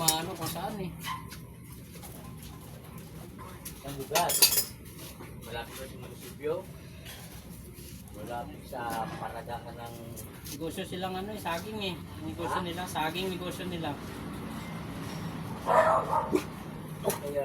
maano kung saan eh. Ang lugar. Malapit sa munisipyo. Malapit sa paradahan ng... Negosyo silang ano eh, saging eh. Negosyo nila, saging negosyo nila. Kaya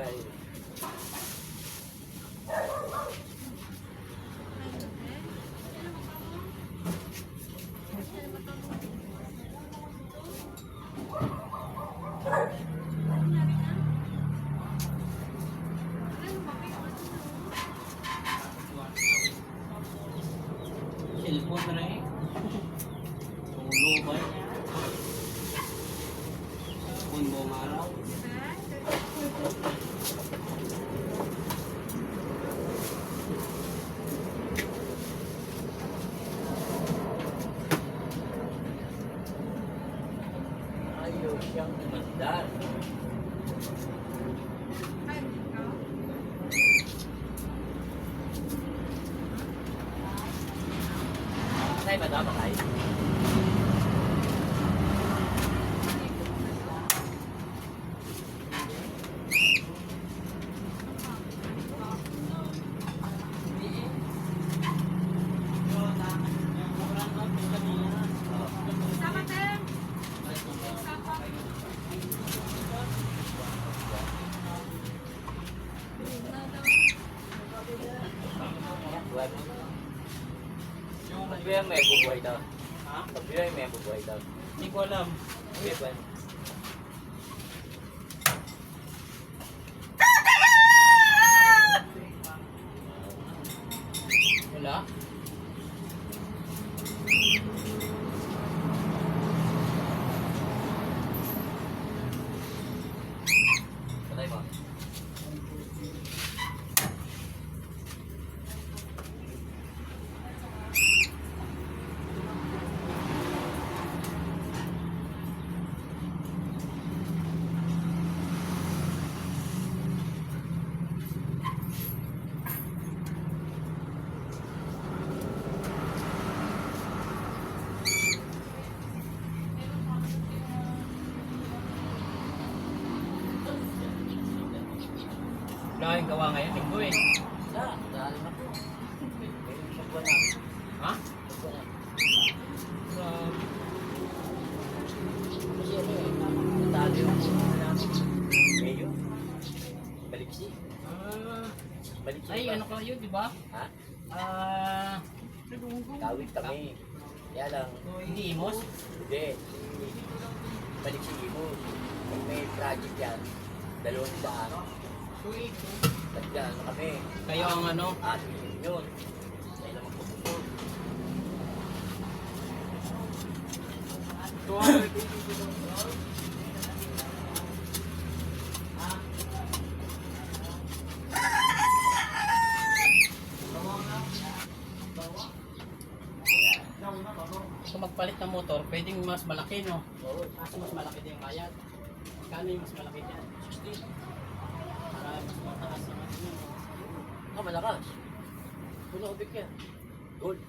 Cellphone na eh. Tulo ba yan? Cellphone buong araw. ayaw siyang umandar. Ay, madama tayo. Pagbiyan may bubuhay daw. Ha? Pagbiyan may bubuhay daw. Hindi ko alam. Pagbiyan. Wala. Patay mo. Wala yung gawa ngayon, linggo eh. Dahil na po. May isang buwan na. Ha? Isang buwan na. Grabe. Kasi ano eh, natalo yung namin. Mayo. Baliksi. Ah, Baliksi. ay, ba? ano kayo, di ba? Ha? Ah, Kawit kami. Kaya lang, hindi imos. hindi. Baliksi mo. Pag may project yan, 200. Tagyan na kami. Kayo ang ano? Atin yun. Kaya lang magpupunod. Kung magpalit ng motor, pwedeng mas malaki, no? Oo. Kaso mas malaki din yung bayad. Kano yung mas malaki dyan? 60. Para mas mataas yung ano yun. Malakas. Puno ubik yan. Gold.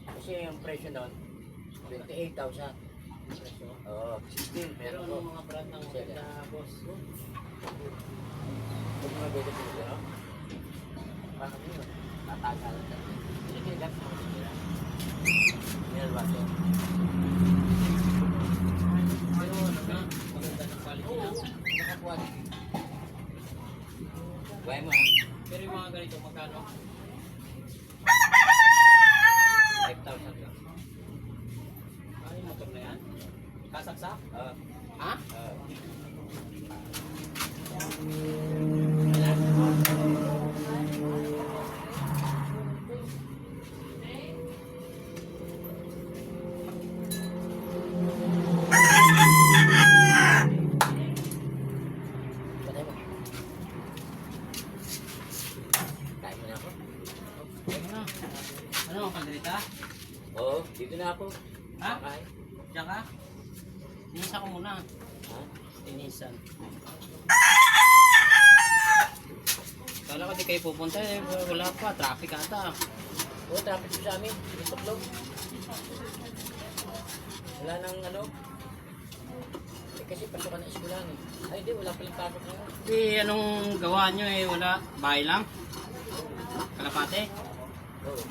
Kasi yung presyo nun, 28,000. Presyo. Oo. 16. Pero Meron ano ko. mga brand ng maganda, boss? Kung mga beda po nila, parang yun. Tatagal. Hindi kinigat mo nila. Nilwato. Pero ano na, maganda ng quality na. Nakaquality. Buhay mo. Pero yung mga ganito, magkano? 5,000 lang. Ay, motor na yan. Kasaksak? Ah. Ha? Ah. Patay mo. Kain mo na ako. Ano na? Ano, kalderita? Oo, dito na ako. Ha? Kain. Diyan ka? Tinisa ko muna. Ha? Tinisan. Kala ko di kayo pupunta eh. Wala pa. Traffic ata. Oo, traffic po sa amin. Ituklog. Wala nang ano. kasi pasukan ng eskwelahan eh. Ay, di, wala palang pasok ngayon. Anong gawa nyo eh? Wala. Bahay lang? Kalapate? Oo.